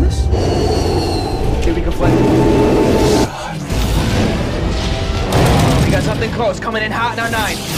us. See if we can flank them. We got something close, coming in hot in our 9.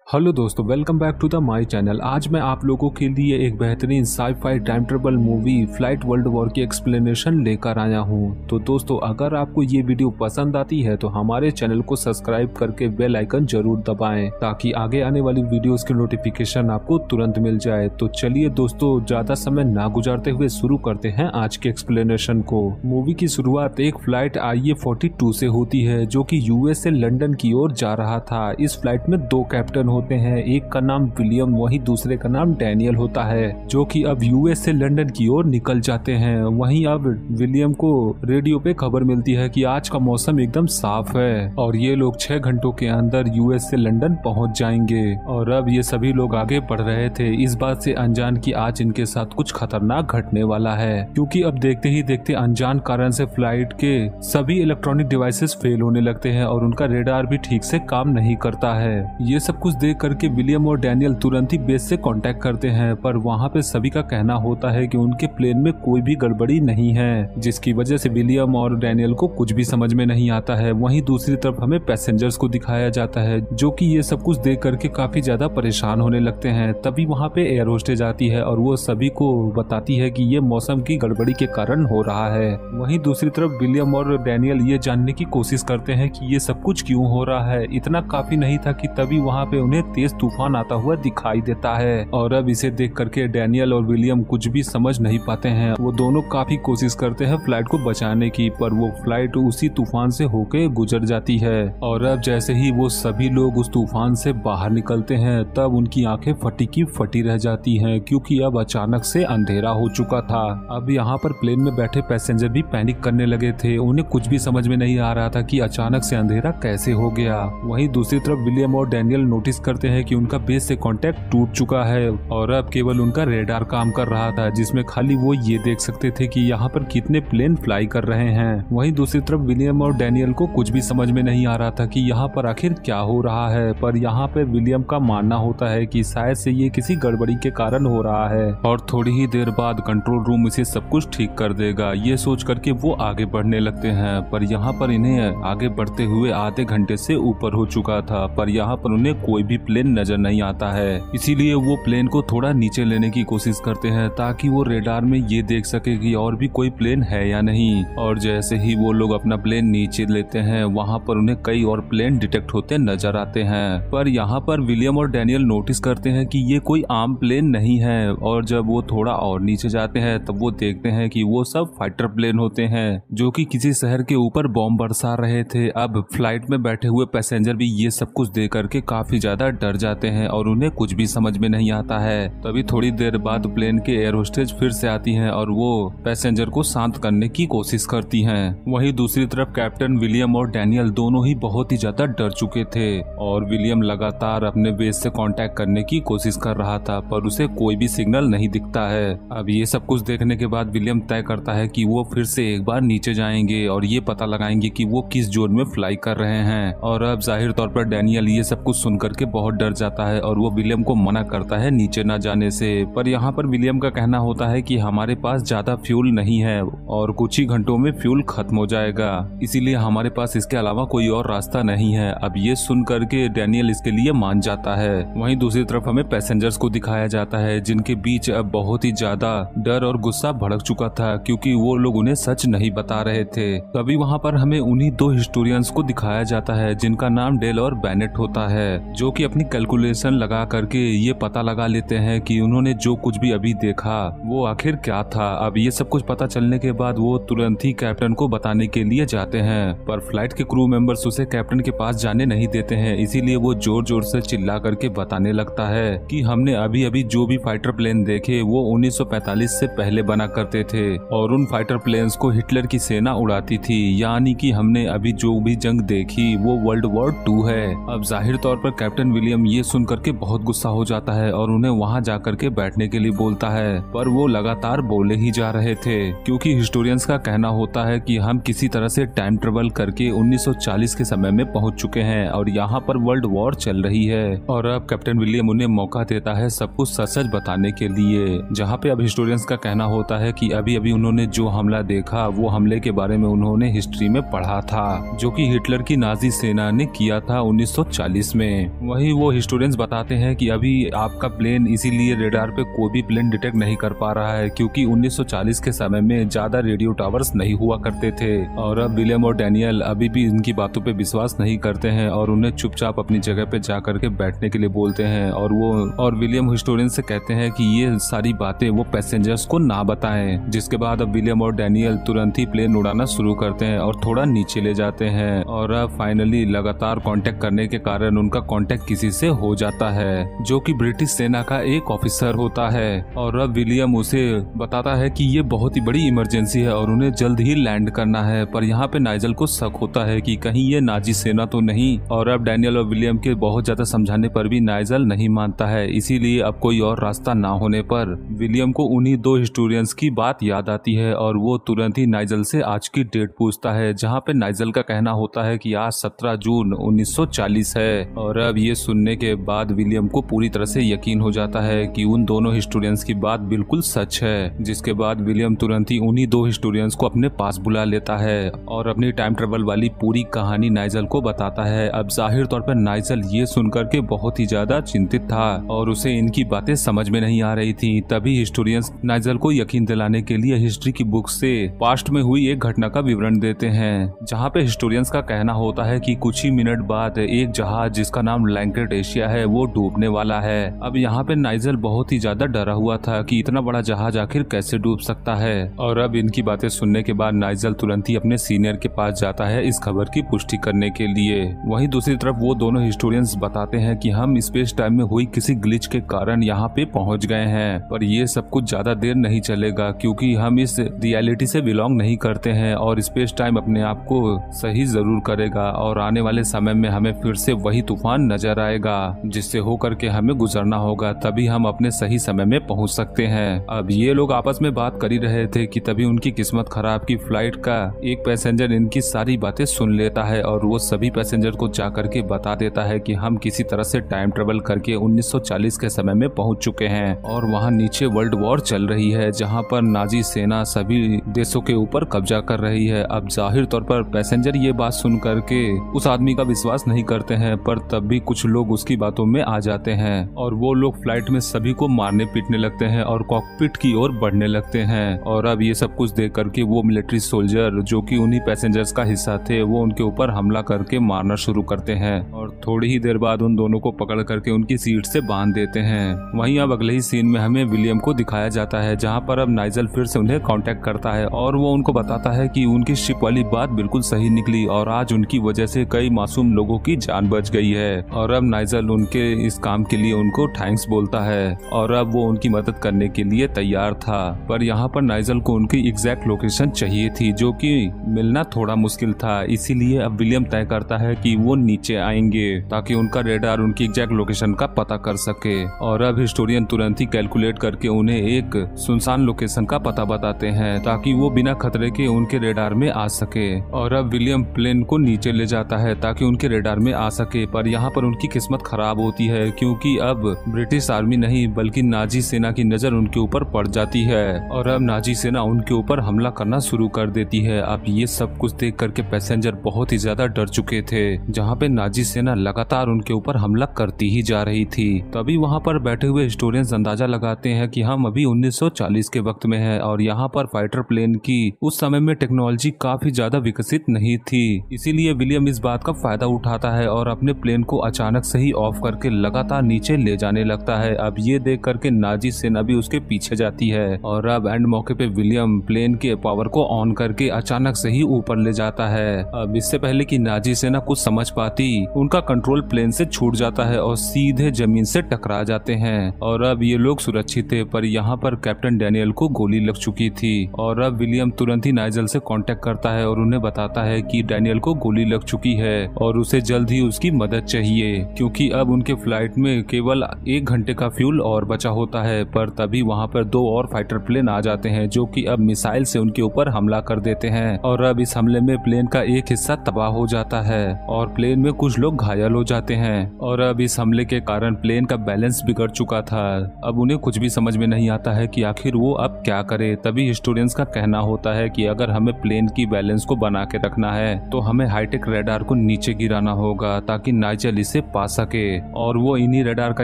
Hello दोस्तों, welcome back to the my channel. आज मैं आप लोगों के लिए एक बेहतरीन sci-fi time travel movie Flight World War की एक्सप्लेनेशन लेकर आया हूं। तो दोस्तों, अगर आपको ये वीडियो पसंद आती है तो हमारे चैनल को सब्सक्राइब करके बेल आइकन जरूर दबाएं ताकि आगे आने वाली वीडियोस की नोटिफिकेशन आपको तुरंत मिल जाए। तो चलिए दोस्तों, ज्यादा समय ना गुजारते हुए शुरू करते हैं आज के एक्सप्लेनेशन को। मूवी की शुरुआत एक फ्लाइट IA-42 से होती है जो कि यूएस से लंदन की ओर जा रहा था। इस फ्लाइट में 2 कैप्टन होते हैं, एक का नाम विलियम वहीं दूसरे का नाम डैनियल होता है, जो कि अब यूएस से लंदन की ओर निकल जाते हैं। वहीं अब विलियम को रेडियो पे खबर मिलती है कि आज का मौसम एकदम साफ है और ये लोग 6 घंटों के अंदर यूएस से लंदन पहुंच जाएंगे। और अब ये सभी लोग आगे बढ़ रहे थे, इस बात से अनजान कि आज इनके साथ कुछ खतरनाक घटने वाला है, क्योंकि अब देखते ही देखते अनजान कारण से फ्लाइट के सभी इलेक्ट्रॉनिक डिवाइसेस फेल होने लगते हैं और उनका रेडार भी ठीक से काम नहीं करता है। ये सब कुछ देख करके विलियम और डैनियल तुरंत ही बेस से कांटेक्ट करते हैं, पर वहां पे सभी का कहना होता है कि उनके प्लेन में कोई भी गड़बड़ी नहीं है, जिसकी वजह से विलियम और डैनियल को कुछ भी समझ में नहीं आता है। वहीं दूसरी तरफ हमें पैसेंजर्स को दिखाया जाता है जो कि ये सब कुछ देख करके काफी ज्यादा परेशान होने लगते हैं। तभी वहां पे एयर होस्टेज आती है और वो सभी को बताती है कि ये मौसम की गड़बड़ी के कारण हो रहा है। वहीं दूसरी तरफ विलियम और डैनियल ये जानने की कोशिश करते हैं कि ये सब कुछ क्यों हो रहा है। इतना काफी नहीं था कि तभी वहाँ पे उन्हें तेज तूफान आता हुआ दिखाई देता है और अब इसे देख करके डैनियल और विलियम कुछ भी समझ नहीं पाते हैं। वो दोनों काफी कोशिश करते हैं फ्लाइट को बचाने की, पर वो फ्लाइट उसी तूफान से होके गुजर जाती है। और अब जैसे ही वो सभी लोग उस तूफान से बाहर निकलते हैं तब उनकी आंखें फटी की फटी रह जाती हैं, क्योंकि अब अचानक से अंधेरा हो चुका था। अब यहाँ पर प्लेन में बैठे पैसेंजर भी पैनिक करने लगे थे, उन्हें कुछ भी समझ में नहीं आ रहा था कि अचानक से अंधेरा कैसे हो गया। वहीं दूसरी तरफ विलियम और डैनियल नोटिस करते हैं कि उनका बेस से कांटेक्ट टूट चुका है और अब केवल उनका रेडार काम कर रहा था, जिसमें खाली वो ये देख सकते थे कि यहाँ पर कितने प्लेन फ्लाई कर रहे हैं। वहीं दूसरी तरफ विलियम और डैनियल को कुछ भी समझ में नहीं आ रहा था कि यहाँ पर आखिर क्या हो रहा है, पर यहाँ पे विलियम का मानना होता है कि शायद से ये किसी गड़बड़ी के कारण हो रहा है और थोड़ी ही देर बाद कंट्रोल रूम इसे सब कुछ ठीक कर देगा। ये सोच करके वो आगे बढ़ने लगते हैं, पर यहाँ पर इन्हें आगे बढ़ते हुए आधे घंटे से ऊपर हो चुका था, पर यहाँ पर उन्हें कोई भी प्लेन नजर नहीं आता है। इसीलिए वो प्लेन को थोड़ा नीचे लेने की कोशिश करते हैं ताकि वो रेडार में ये देख सके कि और भी कोई प्लेन है या नहीं। और जैसे ही वो लोग अपना प्लेन नीचे लेते हैं वहाँ पर उन्हें कई और प्लेन डिटेक्ट होते नजर आते हैं, पर यहाँ पर विलियम और डैनियल नोटिस करते हैं कि ये कोई आम प्लेन नहीं है। और जब वो थोड़ा और नीचे जाते हैं तब वो देखते हैं कि वो सब फाइटर प्लेन होते हैं जो कि किसी शहर के ऊपर बॉम्ब बरसा रहे थे। अब फ्लाइट में बैठे हुए पैसेंजर भी ये सब कुछ देख करके काफी ज्यादा डर जाते हैं और उन्हें कुछ भी समझ में नहीं आता है। तभी थोड़ी देर बाद प्लेन के एयर होस्टेज फिर से आती हैं और वो पैसेंजर को शांत करने की कोशिश करती हैं। वहीं दूसरी तरफ कैप्टन विलियम और डैनियल दोनों ही बहुत ही ज्यादा डर चुके थे और विलियम लगातार अपने बेस से कांटेक्ट करने की कोशिश कर रहा था, पर उसे कोई भी सिग्नल नहीं दिखता है। अब ये सब कुछ देखने के बाद विलियम तय करता है कि वो फिर से एक बार नीचे जाएंगे और ये पता लगाएंगे कि वो किस जोन में फ्लाई कर रहे हैं। और अब जाहिर तौर पर डैनियल ये सब कुछ सुन करके बहुत डर जाता है और वो विलियम को मना करता है नीचे न जाने से। पर यहाँ पर विलियम का कहना होता है कि हमारे पास ज्यादा फ्यूल नहीं है और कुछ ही घंटों में फ्यूल खत्म हो जाएगा, इसीलिए हमारे पास इसके अलावा कोई और रास्ता नहीं है। अब ये सुन करके डैनियल इसके लिए मान जाता है। वहीं दूसरी तरफ हमें पैसेंजर्स को दिखाया जाता है जिनके बीच अब बहुत ही ज्यादा डर और गुस्सा भड़क चुका था, क्योंकि वो लोग उन्हें सच नहीं बता रहे थे। तभी वहाँ पर हमें उन्हीं 2 हिस्टोरियंस को दिखाया जाता है जिनका नाम डेल और बेनेट होता है, जो कि अपनी कैलकुलेशन लगा करके ये पता लगा लेते हैं कि उन्होंने जो कुछ भी अभी देखा वो आखिर क्या था। अब ये सब कुछ पता चलने के बाद वो तुरंत ही कैप्टन को बताने के लिए जाते हैं, पर फ्लाइट के क्रू मेंबर्स उसे कैप्टन के पास जाने नहीं देते हैं। इसीलिए वो जोर जोर से चिल्ला करके बताने लगता है कि हमने अभी अभी जो भी फाइटर प्लेन देखे वो 1945 से पहले बना करते थे और उन फाइटर प्लेन्स को हिटलर की सेना उड़ाती थी, यानी कि हमने अभी जो भी जंग देखी वो वर्ल्ड वॉर 2 है। अब जाहिर तौर पर कैप्टन कैप्टन विलियम ये सुन करके बहुत गुस्सा हो जाता है और उन्हें वहाँ जा करके बैठने के लिए बोलता है, पर वो लगातार बोले ही जा रहे थे क्योंकि हिस्टोरियंस का कहना होता है कि हम किसी तरह से टाइम ट्रेवल करके 1940 के समय में पहुंच चुके हैं और यहाँ पर वर्ल्ड वॉर चल रही है और अब कैप्टन विलियम उन्हें मौका देता है सब कुछ सच सच बताने के लिए। जहाँ पे अब हिस्टोरियंस का कहना होता है कि अभी अभी उन्होंने जो हमला देखा वो हमले के बारे में उन्होंने हिस्ट्री में पढ़ा था, जो कि हिटलर की नाजी सेना ने किया था 1940 में। वही वो हिस्टोरियंस बताते हैं कि अभी आपका प्लेन इसीलिए रेडार पे कोई भी प्लेन डिटेक्ट नहीं कर पा रहा है क्योंकि 1940 के समय में ज्यादा रेडियो टावर्स नहीं हुआ करते थे। और अब विलियम और डैनियल अभी भी इनकी बातों पे विश्वास नहीं करते हैं और उन्हें चुपचाप अपनी जगह पे जा करके बैठने के लिए बोलते हैं और विलियम हिस्टोरियन से कहते हैं कि ये सारी बातें वो पैसेंजर्स को ना बताएं। जिसके बाद अब विलियम और डैनियल तुरंत ही प्लेन उड़ाना शुरू करते हैं और थोड़ा नीचे ले जाते हैं और अब फाइनली लगातार कांटेक्ट करने के कारण उनका कांटेक्ट किसी से हो जाता है जो कि ब्रिटिश सेना का एक ऑफिसर होता है। और अब विलियम उसे बताता है कि ये बहुत ही बड़ी इमरजेंसी है और उन्हें जल्द ही लैंड करना है, पर यहाँ पे नाइजल को शक होता है कि कहीं ये नाजी सेना तो नहीं। और अब डैनियल और विलियम के बहुत ज्यादा समझाने पर भी नाइजल नहीं मानता है, इसीलिए अब कोई और रास्ता ना होने पर विलियम को उन्हीं दो हिस्टोरियंस की बात याद आती है और वो तुरंत ही नाइजल से आज की डेट पूछता है, जहाँ पे नाइजल का कहना होता है कि आज 17 जून 1940 है। और अब ये सुनने के बाद विलियम को पूरी तरह से यकीन हो जाता है कि उन दोनों हिस्टोरियंस की बात बिल्कुल सच है। जिसके बाद विलियम तुरंत ही उन्हीं दो हिस्टोरियंस को अपने पास बुला लेता है और अपनी टाइम ट्रेवल वाली पूरी कहानी नाइजल को बताता है। अब जाहिर तौर पर नाइजल ये सुनकर के बहुत ही ज्यादा चिंतित था और उसे इनकी बातें समझ में नहीं आ रही थी। तभी हिस्टोरियंस नाइजल को यकीन दिलाने के लिए हिस्ट्री की बुक से पास्ट में हुई एक घटना का विवरण देते हैं, जहाँ पे हिस्टोरियंस का कहना होता है कि कुछ ही मिनट बाद एक जहाज जिसका नाम लैंकेट एशिया है वो डूबने वाला है। अब यहाँ पे नाइजल बहुत ही ज्यादा डरा हुआ था कि इतना बड़ा जहाज आखिर कैसे डूब सकता है। और अब इनकी बातें सुनने के बाद नाइजल तुरंत ही अपने सीनियर के पास जाता है इस खबर की पुष्टि करने के लिए। वहीं दूसरी तरफ वो दोनों हिस्टोरियंस बताते हैं कि हम स्पेस टाइम में हुई किसी ग्लिच के कारण यहाँ पे पहुँच गए हैं, पर ये सब कुछ ज्यादा देर नहीं चलेगा क्योंकि हम इस रियलिटी से बिलोंग नहीं करते हैं और स्पेस टाइम अपने आप को सही जरूर करेगा और आने वाले समय में हमें फिर से वही तूफान नजर आएगा जिससे होकर के हमें गुजरना होगा, तभी हम अपने सही समय में पहुंच सकते हैं। अब ये लोग आपस में बात कर ही रहे थे कि तभी उनकी किस्मत खराब की फ्लाइट का एक पैसेंजर इनकी सारी बातें सुन लेता है और वो सभी पैसेंजर को जा करके बता देता है कि हम किसी तरह से टाइम ट्रेवल करके 1940 के समय में पहुंच चुके हैं और वहाँ नीचे वर्ल्ड वॉर चल रही है जहाँ पर नाजी सेना सभी देशों के ऊपर कब्जा कर रही है। अब जाहिर तौर पर पैसेंजर ये बात सुन करके उस आदमी का विश्वास नहीं करते हैं, पर तब भी कुछ लोग उसकी बातों में आ जाते हैं और वो लोग फ्लाइट में सभी को मारने पीटने लगते हैं और कॉकपिट की ओर बढ़ने लगते हैं। और अब ये सब कुछ देख करके वो मिलिट्री सोल्जर जो कि उन्हीं पैसेंजर्स का हिस्सा थे वो उनके ऊपर हमला करके मारना शुरू करते हैं और थोड़ी ही देर बाद उन दोनों को पकड़ करके उनकी सीट से बांध देते हैं। वहीं अब अगले ही सीन में हमें विलियम को दिखाया जाता है जहाँ पर अब नाइजल फिर से उन्हें कांटेक्ट करता है और वो उनको बताता है कि उनकी शिप वाली बात बिल्कुल सही निकली और आज उनकी वजह से कई मासूम लोगों की जान बच गई है। और अब नाइजल उनके इस काम के लिए उनको थैंक्स बोलता है और अब वो उनकी मदद करने के लिए तैयार था, पर यहाँ पर नाइजल को उनकी एग्जैक्ट लोकेशन चाहिए थी जो कि मिलना थोड़ा मुश्किल था। इसीलिए अब विलियम तय करता है कि वो नीचे आएंगे ताकि उनका रेडार उनकी एग्जैक्ट लोकेशन का पता कर सके। और अब हिस्टोरियन तुरंत ही कैलकुलेट करके उन्हें एक सुनसान लोकेशन का पता बताते हैं ताकि वो बिना खतरे के उनके रेडार में आ सके। और अब विलियम प्लेन को नीचे ले जाता है ताकि उनके रेडार में आ सके, पर यहाँ पर उनकी किस्मत खराब होती है क्योंकि अब ब्रिटिश आर्मी नहीं बल्कि नाजी सेना की नजर उनके ऊपर पड़ जाती है और अब नाजी सेना उनके ऊपर हमला करना शुरू कर देती है। अब ये सब कुछ देख करके पैसेंजर बहुत ही ज्यादा डर चुके थे, जहाँ पे नाजी सेना लगातार उनके ऊपर हमला करती ही जा रही थी। तभी वहाँ पर बैठे हुए हिस्टोरियंस अंदाजा लगाते हैं कि हम अभी 1940 के वक्त में है और यहाँ पर फाइटर प्लेन की उस समय में टेक्नोलॉजी काफी ज्यादा विकसित नहीं थी। इसीलिए विलियम इस बात का फायदा उठाता है और अपने प्लेन को अचानक से ही ऑफ करके लगातार नीचे ले जाने लगता है। अब ये देख करके नाजी सेना भी उसके पीछे जाती है और अब एंड मौके पे विलियम प्लेन के पावर को ऑन करके अचानक से ही ऊपर ले जाता है। अब इससे पहले कि नाजी सेना कुछ समझ पाती उनका कंट्रोल प्लेन से छूट जाता है और सीधे जमीन से टकरा जाते हैं और अब ये लोग सुरक्षित थे, पर यहाँ पर कैप्टन डैनियल को गोली लग चुकी थी। और अब विलियम तुरंत ही नाइजल से कांटेक्ट करता है और उन्हें बताता है कि डैनियल को गोली लग चुकी है और उसे जल्द ही उसकी मदद चाहिए। क्योंकि अब उनके फ्लाइट में केवल 1 घंटे का फ्यूल और बचा होता है। पर तभी वहाँ पर 2 और फाइटर प्लेन आ जाते हैं जो कि अब मिसाइल से उनके ऊपर हमला कर देते हैं और अब इस हमले में प्लेन का एक हिस्सा तबाह हो जाता है और प्लेन में कुछ लोग घायल हो जाते हैं और अब इस हमले के कारण प्लेन का बैलेंस बिगड़ चुका था। अब उन्हें कुछ भी समझ में नहीं आता है कि आखिर वो अब क्या करे। तभी हिस्टोरियंस का कहना होता है कि अगर हमें प्लेन की बैलेंस को बना के रखना है तो हमें हाईटेक रडार को नीचे गिराना होगा ताकि नाइजेल इसे पा सके और वो इन्हीं रडार का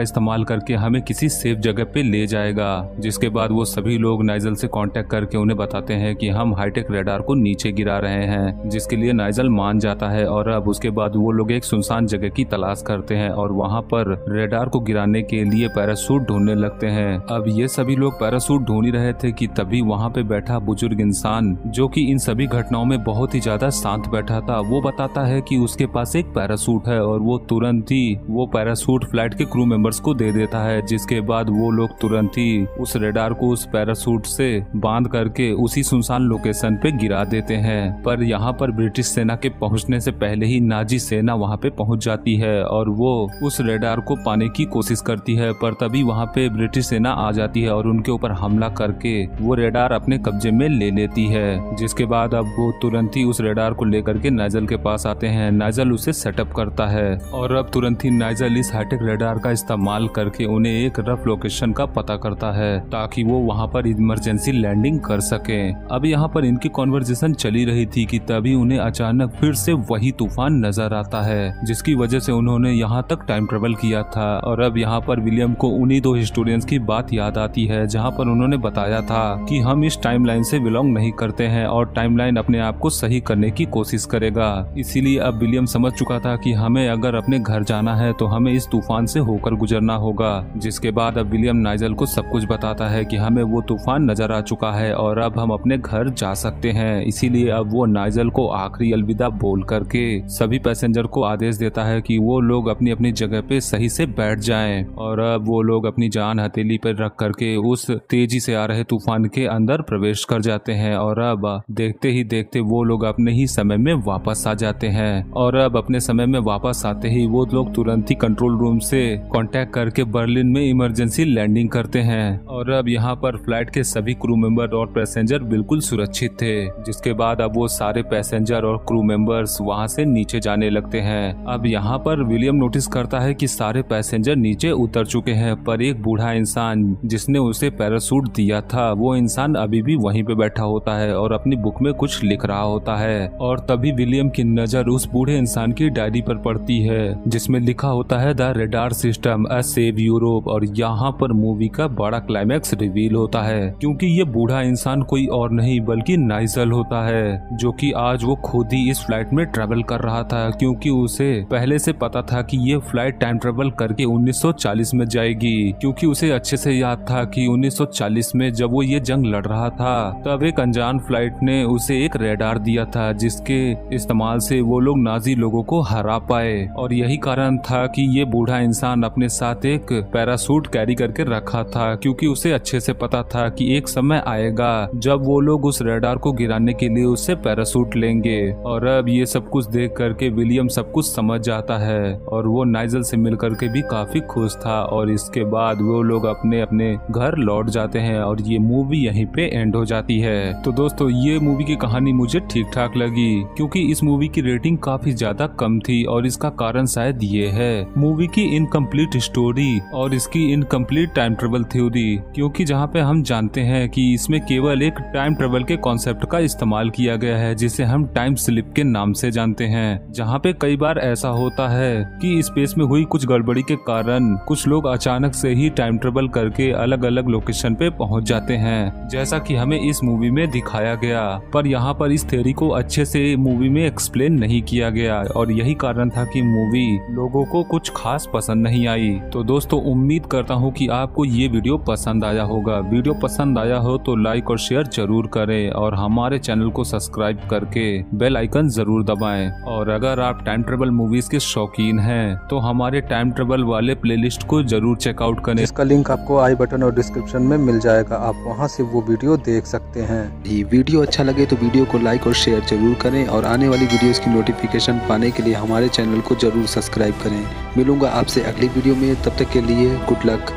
इस्तेमाल करके हमें किसी सेफ जगह पे ले जाएगा। जिसके बाद वो सभी लोग नाइजेल से कांटेक्ट करके उन्हें बताते हैं कि हम हाईटेक रडार को नीचे गिरा रहे हैं, जिसके लिए नाइजेल मान जाता है और अब उसके बाद वो लोग एक सुनसान जगह की तलाश करते हैं और वहाँ पर रडार को गिराने के लिए पैराशूट ढूंढने लगते हैं। अब ये सभी लोग पैराशूट ढूंढ ही रहे थे कि तभी वहाँ पे बैठा बुजुर्ग इंसान जो कि इन सभी घटनाओं में बहुत ही ज्यादा शांत बैठा था, वो बताता है कि उसके पास एक पैराशूट है और वो तुरंत ही वो पैराशूट फ्लाइट के क्रू मेंबर्स को दे देता है। जिसके बाद वो लोग तुरंत ही उस रडार को उस पैराशूट से बांध करके उसी सुनसान लोकेशन पे गिरा देते हैं। पर यहाँ पर ब्रिटिश सेना के पहुँचने से पहले ही नाजी सेना वहाँ पे पहुँच जाती है और वो उस रडार को पाने की कोशिश करती है। पर तभी वहाँ पे ब्रिटिश सेना आ जाती है और उनके ऊपर हमला करके वो रडार अपने कब्जे में ले लेती है। जिसके बाद अब वो तुरंत ही उस रडार को लेकर के नाइजेल के पास आते हैं। नाइजेल उसे सेटअप करता है और अब तुरंत ही नाइजेल इस हाईटेक रडार का इस्तेमाल करके उन्हें एक रफ लोकेशन का पता करता है ताकि वो वहाँ पर इमरजेंसी लैंडिंग कर सके। अब यहाँ पर इनकी कॉन्वर्सेशन चली रही थी कि तभी उन्हें अचानक फिर से वही तूफान नजर आता है जिसकी वजह से उन्होंने यहाँ तक टाइम ट्रेवल किया था। और अब यहाँ पर विलियम को उन्हीं 2 हिस्टोरियंस की बात याद आती है जहाँ पर उन्होंने बताया था कि हम इस टाइमलाइन से बिलोंग नहीं करते हैं और टाइमलाइन अपने आप को सही करने की कोशिश करेगा। इसीलिए अब विलियम समझ चुका था कि हमें अगर अपने घर जाना है तो हमें इस तूफान से होकर गुजरना होगा। जिसके बाद अब विलियम नाइजेल को सब कुछ बताता है कि हमें वो तूफान नजर आ चुका है और अब हम अपने घर जा सकते हैं। इसीलिए अब वो नाइजेल को आखिरी अलविदा बोल करके सभी पैसेंजर को आदेश देता है कि वो लोग अपनी अपनी जगह पे सही से बैठ जाएं और अब वो लोग अपनी जान हथेली पर रख करके उस तेजी से आ रहे तूफान के अंदर प्रवेश कर जाते हैं और अब देखते ही देखते वो लोग अपने ही समय में वापस आ जाते हैं। और अब अपने समय में वापस आते ही वो लोग तुरंत ही कंट्रोल रूम से कांटेक्ट करके बर्लिन में इमरजेंसी लैंडिंग करते हैं और अब यहाँ पर फ्लाइट के सभी क्रू मेंबर और पैसेंजर बिल्कुल सुरक्षित थे। जिसके बाद अब वो सारे पैसेंजर और क्रू मेंबर्स वहाँ से नीचे जाने लगते हैं। अब यहाँ पर विलियम नोटिस करता है कि सारे पैसेंजर नीचे उतर चुके हैं पर एक बूढ़ा इंसान जिसने उसे पैराशूट दिया था वो इंसान अभी भी वहीं पे बैठा होता है और अपनी बुक में कुछ लिख रहा होता है। और तभी विलियम की नजर उस बूढ़े इंसान की डायरी पर पड़ती है जिसमें लिखा होता है the radar system a save Europe. और यहाँ पर मूवी का बड़ा क्लाइमैक्स रिवील होता है क्योंकि ये बूढ़ा इंसान कोई और नहीं बल्कि नाइजेल होता है जो कि आज वो खुद ही इस फ्लाइट में ट्रेवल कर रहा था क्योंकि उसे पहले से पता था कि ये फ्लाइट टाइम ट्रेवल करके 1940 में जाएगी। क्योंकि उसे अच्छे से याद था कि 1940 में जब वो ये जंग लड़ रहा था तब एक अनजान फ्लाइट ने उसे एक रडार दिया था जिसके इस्तेमाल से वो लोग नाजी लोगों को हरा पाए। और यही कारण था कि ये बूढ़ा इंसान अपने साथ एक पैराशूट कैरी करके रखा था क्योंकि उसे अच्छे से पता था कि एक समय आएगा जब वो लोग उस रडार को गिराने के लिए उससे पैराशूट लेंगे। और अब ये सब कुछ देख करके विलियम सब कुछ समझ जाता है और वो नाइजेल से मिल करके भी काफी खुश था। और इसके बाद वो लोग अपने अपने घर लौट जाते हैं और ये मूवी यहीं पे एंड हो जाती है। तो दोस्तों ये मूवी की कहानी मुझे ठीक ठाक लगी क्योंकि इस मूवी की रेटिंग काफी ज्यादा कम थी और इसका कारण शायद ये है मूवी की इनकम्प्लीट स्टोरी और इसकी इनकम्प्लीट टाइम ट्रेवल थ्योरी। क्योंकि जहाँ पे हम जानते हैं कि इसमें केवल एक टाइम ट्रेवल के कॉन्सेप्ट का इस्तेमाल किया गया है जिसे हम टाइम स्लिप के नाम से जानते हैं। जहाँ पे कई बार ऐसा होता है कि स्पेस में हुई कुछ गड़बड़ी के कारण कुछ लोग अचानक से ही टाइम ट्रेवल करके अलग अलग लोकेशन पे पहुँच जाते हैं जैसा कि हमें इस मूवी में दिखाया गया। पर यहाँ पर इस थ्योरी को अच्छे से मूवी में एक्सप्लेन नहीं किया गया और यही कारण था कि मूवी लोगों को कुछ खास पसंद नहीं आई। तो दोस्तों उम्मीद करता हूँ कि आपको ये वीडियो पसंद आया होगा। वीडियो पसंद आया हो तो लाइक और शेयर जरूर करें और हमारे चैनल को सब्सक्राइब करके बेल आइकन जरूर दबाएं। और अगर आप टाइम ट्रेवल मूवीज के शौकीन हैं तो हमारे टाइम ट्रेवल वाले प्लेलिस्ट को जरूर चेकआउट करें। इसका लिंक आपको आई बटन और डिस्क्रिप्शन में मिल जाएगा, आप वहां से वो वीडियो देख सकते हैं। वीडियो अच्छा लगे तो वीडियो को लाइक और शेयर जरूर करें और आने वाली वीडियोस की नोटिफिकेशन पाने के लिए हमारे चैनल को जरूर सब्सक्राइब सब्सक्राइब करें। मिलूंगा आपसे अगली वीडियो में, तब तक के लिए गुड लक।